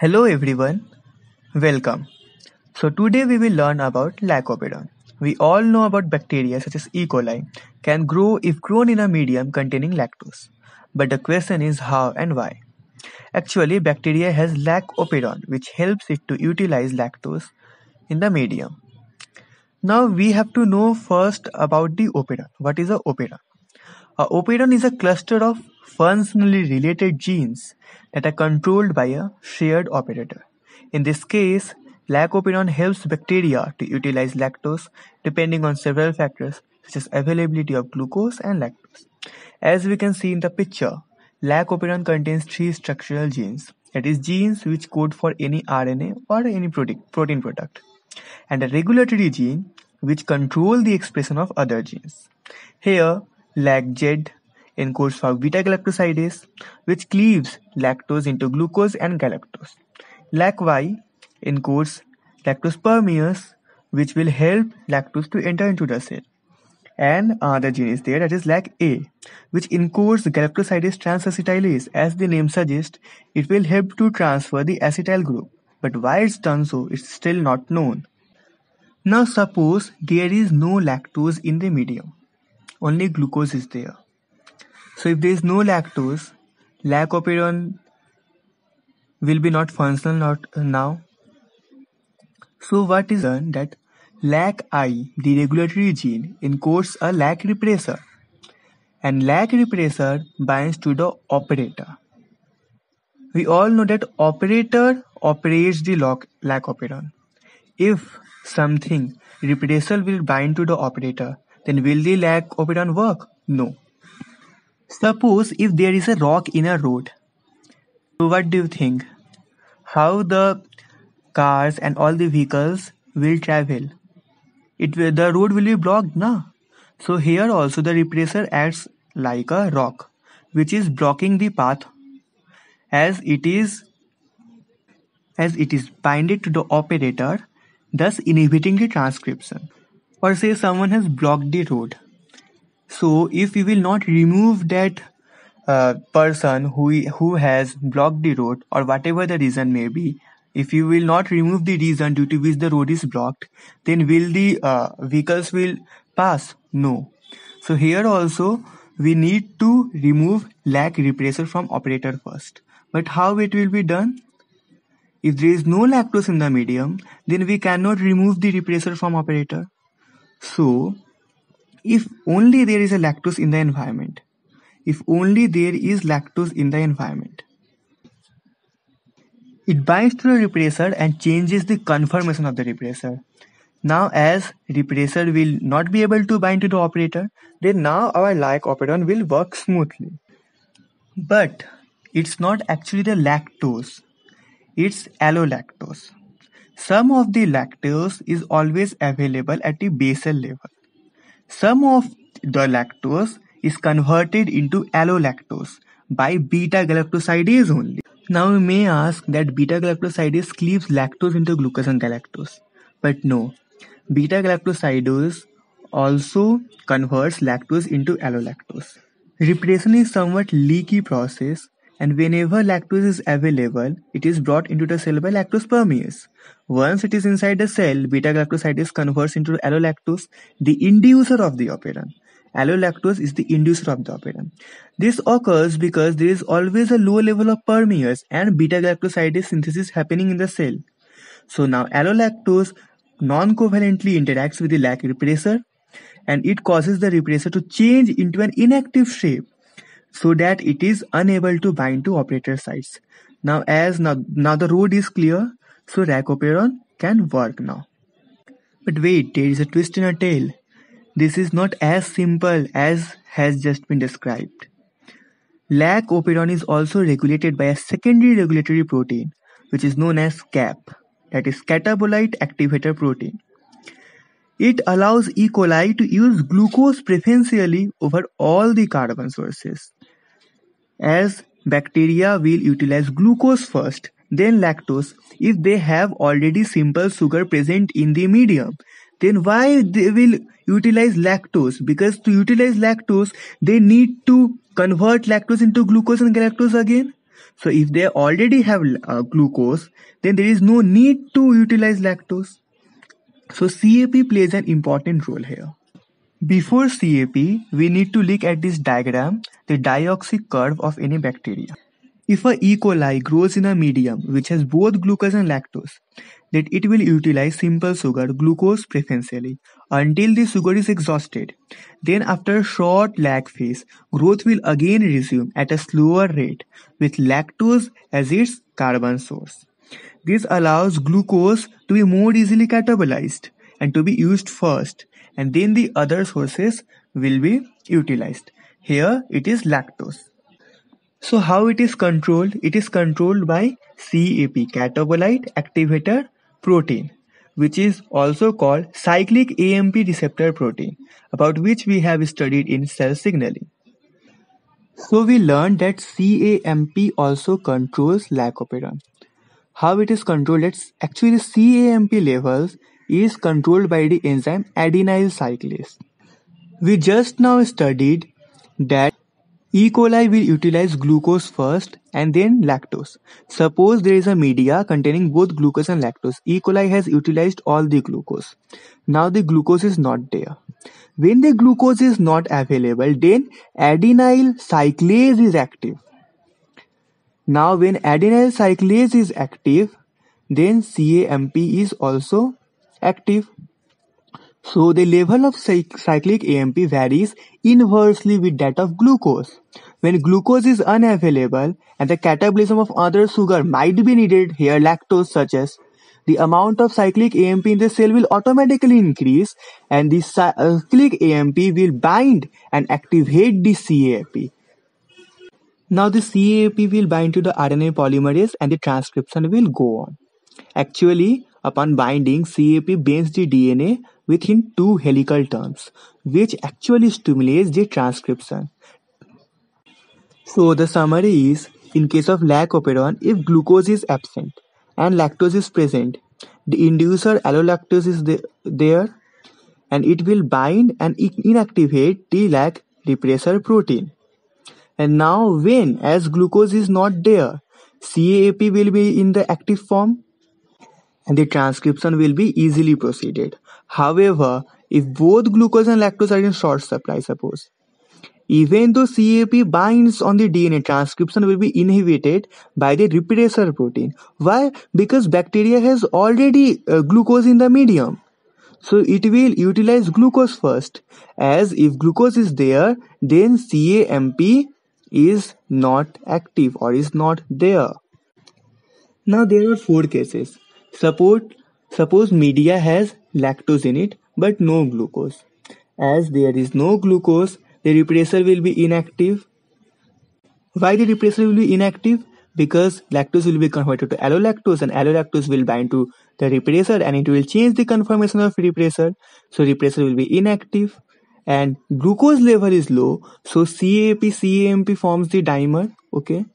Hello everyone, welcome. So today we will learn about Lycopodon. We all know about bacteria such as E. coli can grow if grown in a medium containing lactose. But the question is how and why. Actually, bacteria has Lycopodon which helps it to utilize lactose in the medium. Now we have to know first about the operon. What is a operon? A operon is a cluster of functionally related genes that are controlled by a shared operator. In this case, Lycopodon helps bacteria to utilize lactose depending on several factors such as availability of glucose and lactose. As we can see in the picture, Lycopodon contains three structural genes, that is genes which code for any RNA or any protein product, and a regulatory gene which control the expression of other genes. Here, LacZ encodes for beta-galactosidase, which cleaves lactose into glucose and galactose. LacY encodes lactose permease, which will help lactose to enter into the cell. And another gene is there, that is LacA, which encodes galactosidase transacetylase. As the name suggests, it will help to transfer the acetyl group. But why it's done so is still not known. Now suppose there is no lactose in the medium, only glucose is there. So if there is no lactose, Lycopodon will be not functional now. So what is done that LacI, the regulatory gene, encodes a Lac repressor, and Lac repressor binds to the operator. We all know that operator operates the Lycopodon. If something repressor will bind to the operator, then will the Lycopodon work? No. Suppose if there is a rock in a road, so what do you think? How the cars and all the vehicles will travel? The road will be blocked, na? So here also the repressor acts like a rock, which is blocking the path as it is binded to the operator, thus inhibiting the transcription. Or say someone has blocked the road. So if we will not remove that person who has blocked the road, or whatever the reason may be, if you will not remove the reason due to which the road is blocked, then will the vehicles will pass? No. So here also we need to remove Lac repressor from operator first. But how it will be done? If there is no lactose in the medium, then we cannot remove the repressor from operator. So if only there is a lactose in the environment, it binds to the repressor and changes the conformation of the repressor. Now as repressor will not be able to bind to the operator, then now our Lycopodon will work smoothly. But it's not actually the lactose, it's allolactose. Some of the lactose is always available at the basal level. Some of the lactose is converted into allolactose by beta-galactosidase only. Now we may ask that beta-galactosidase cleaves lactose into glucose and galactose. But no, beta-galactosidase also converts lactose into allolactose. Repression is somewhat leaky process, and whenever lactose is available, it is brought into the cell by lactose permease. Once it is inside the cell, beta-galactosidase converts into allolactose, the inducer of the operon. Allolactose is the inducer of the operon. This occurs because there is always a low level of permease and beta-galactosidase synthesis happening in the cell. So now allolactose non-covalently interacts with the Lac repressor, and it causes the repressor to change into an inactive shape so that it is unable to bind to operator sites. Now the road is clear, so Lycopodon can work now. But wait, there is a twist in a tale. This is not as simple as has just been described. Lycopodon is also regulated by a secondary regulatory protein, which is known as CAP, that is catabolite activator protein. It allows E. coli to use glucose preferentially over all the carbon sources. As bacteria will utilize glucose first, then lactose, if they have already simple sugar present in the medium, then why they will utilize lactose? Because to utilize lactose, they need to convert lactose into glucose and galactose again. So if they already have glucose, then there is no need to utilize lactose. So CAP plays an important role here. Before CAP, we need to look at this diagram, the dioxic curve of any bacteria. If a E. coli grows in a medium which has both glucose and lactose, then it will utilize simple sugar, glucose preferentially, until the sugar is exhausted. Then after a short lag phase, growth will again resume at a slower rate with lactose as its carbon source. This allows glucose to be more easily catabolized and to be used first, and then the other sources will be utilized. Here it is lactose. So how it is controlled? It is controlled by CAP, catabolite activator protein, which is also called cyclic AMP receptor protein, about which we have studied in cell signaling. So we learned that CAMP also controls lycoperdon. How it is controlled? It's actually CAMP levels is controlled by the enzyme adenyl cyclase. We just now studied that E. coli will utilize glucose first and then lactose. Suppose there is a media containing both glucose and lactose. E. coli has utilized all the glucose. Now the glucose is not there. When the glucose is not available, then adenyl cyclase is active. Now when adenyl cyclase is active, then CAMP is also active. So the level of cyclic AMP varies inversely with that of glucose. When glucose is unavailable and the catabolism of other sugar might be needed, here lactose such as, the amount of cyclic AMP in the cell will automatically increase and the cyclic AMP will bind and activate the CAP. Now the CAP will bind to the RNA polymerase and the transcription will go on. Actually, upon binding, CAP bends the DNA within two helical turns, which actually stimulates the transcription. So the summary is, in case of lycoperdon, if glucose is absent and lactose is present, the inducer allolactose is there and it will bind and inactivate the lac repressor protein. And now when, as glucose is not there, CAP will be in the active form and the transcription will be easily proceeded. However, if both glucose and lactose are in short supply, suppose, even though CAP binds on the DNA, transcription will be inhibited by the repressor protein. Why? Because bacteria has already glucose in the medium. So it will utilize glucose first. As if glucose is there, then CAMP is not active or is not there. Now there are four cases. Suppose media has lactose in it but no glucose. As there is no glucose, the repressor will be inactive. Why the repressor will be inactive? Because lactose will be converted to allolactose and allolactose will bind to the repressor and it will change the conformation of repressor. So repressor will be inactive and glucose level is low. So CAMP forms the dimer, okay?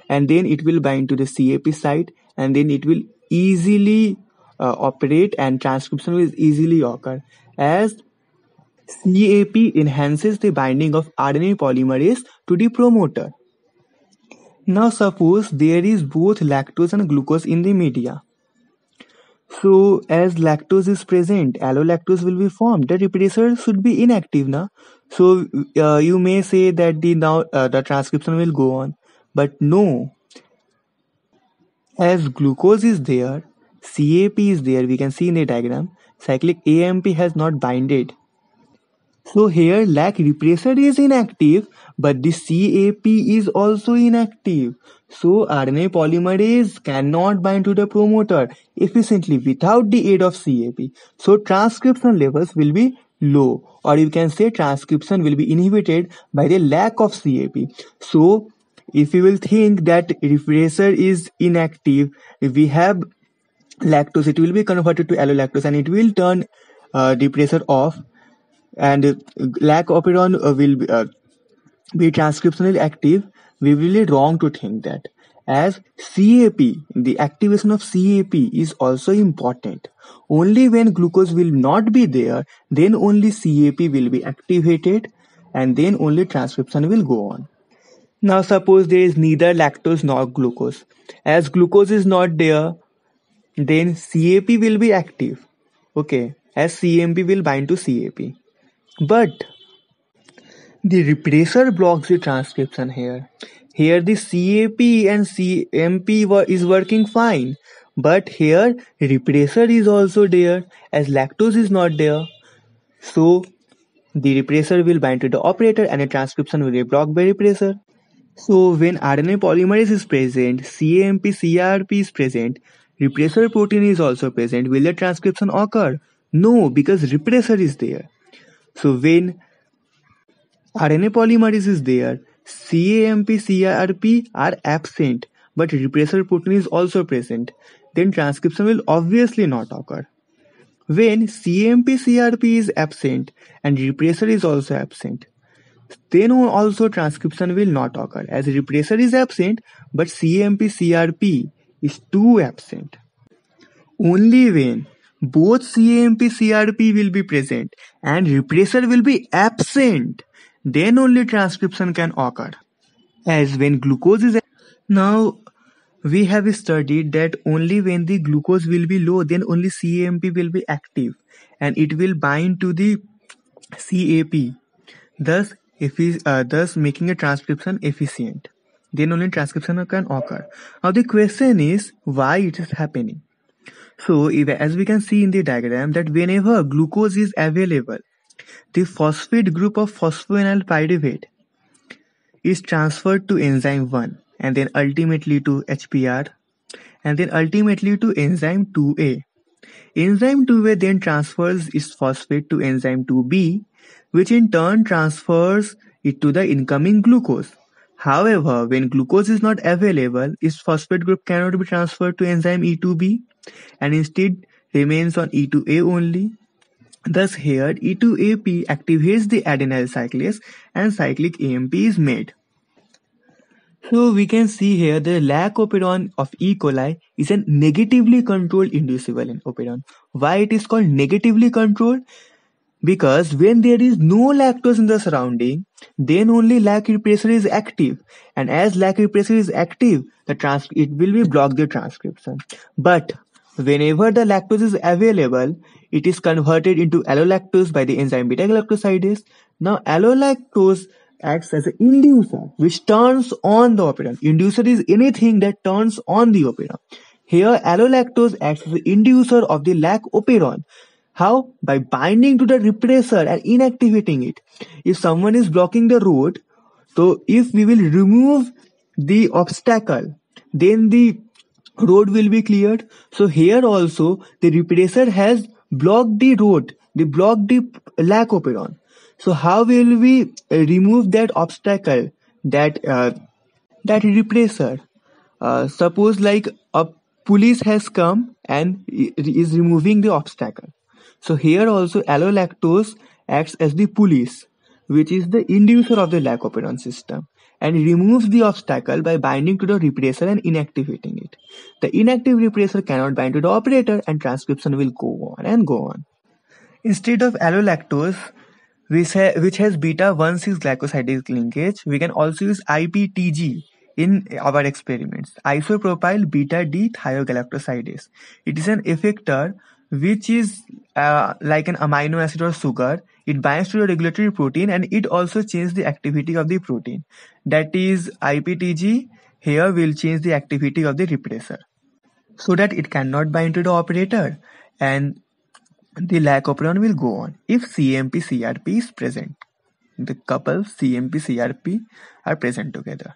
And then it will bind to the CAP site and then it will easily operate and transcription will easily occur. As CAP enhances the binding of RNA polymerase to the promoter. Now suppose there is both lactose and glucose in the media. So as lactose is present, allolactose will be formed. The repressor should be inactive now. So you may say that the transcription will go on, but no. As glucose is there, CAP is there. We can see in the diagram, cyclic AMP has not binded. So here lac repressor is inactive, but the CAP is also inactive. So RNA polymerase cannot bind to the promoter efficiently without the aid of CAP. So transcription levels will be low, or you can say transcription will be inhibited by the lack of CAP. So if you will think that repressor is inactive, if we have lactose, it will be converted to allolactose and it will turn repressor off. And lycoperdon will be transcriptionally active. We will be wrong to think that. As CAP, the activation of CAP is also important. Only when glucose will not be there, then only CAP will be activated and then only transcription will go on. Now suppose there is neither lactose nor glucose. As glucose is not there, then CAP will be active. Okay, as CMP will bind to CAP. But the repressor blocks the transcription here. Here the CAP and CMP is working fine. But here repressor is also there as lactose is not there. So the repressor will bind to the operator and the transcription will be blocked by repressor. So when RNA polymerase is present, CAMP, CRP is present, repressor protein is also present, will the transcription occur? No, because repressor is there. So when RNA polymerase is there, CAMP, CRP are absent, but repressor protein is also present, then transcription will obviously not occur. When CAMP, CRP is absent and repressor is also absent, then also transcription will not occur as repressor is absent but CAMP, CRP is too absent. Only when both CAMP, CRP will be present and repressor will be absent, then only transcription can occur. As when glucose is now we have studied that only when the glucose will be low, then only CAMP will be active and it will bind to the CAP, thus making a transcription efficient. Then only transcription can occur. Now the question is why it is happening. So as we can see in the diagram that whenever glucose is available, the phosphate group of phosphoenol pyruvate is transferred to enzyme 1 and then ultimately to HPR and then ultimately to enzyme 2A. Enzyme 2A then transfers its phosphate to enzyme 2B, which in turn transfers it to the incoming glucose. However, when glucose is not available, its phosphate group cannot be transferred to enzyme E2B and instead remains on E2A only. Thus here E2AP activates the adenyl cyclase and cyclic AMP is made. So we can see here the lac operon of E. coli is a negatively controlled inducible operon. Why it is called negatively controlled? Because when there is no lactose in the surrounding, then only lac repressor is active, and as lac repressor is active, it will be block the transcription. But whenever the lactose is available, it is converted into allolactose by the enzyme beta-galactosidase. Now allolactose acts as an inducer which turns on the operon. Inducer is anything that turns on the operon. Here allolactose acts as an inducer of the lac operon. How? By binding to the repressor and inactivating it. If someone is blocking the road, so if we will remove the obstacle, then the road will be cleared. So here also the repressor has blocked the road, they blocked the lac operon. So how will we remove that obstacle, that repressor? Suppose like a police has come and is removing the obstacle. So here also allolactose acts as the police, which is the inducer of the lac operon system, and removes the obstacle by binding to the repressor and inactivating it. The inactive repressor cannot bind to the operator and transcription will go on and go on. Instead of allolactose, which has beta-1,6-glycosidase linkage, we can also use IPTG in our experiments, isopropyl beta-D-thiogalactosidase. It is an effector which is like an amino acid or sugar. It binds to the regulatory protein and it also changes the activity of the protein. That is IPTG here will change the activity of the repressor so that it cannot bind to the operator and the lac operon will go on if CMP CRP is present. The couple CMP CRP are present together.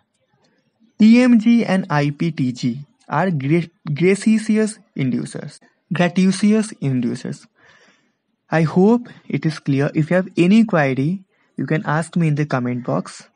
TMG and IPTG are gratuitous inducers. I hope it is clear. If you have any query, you can ask me in the comment box.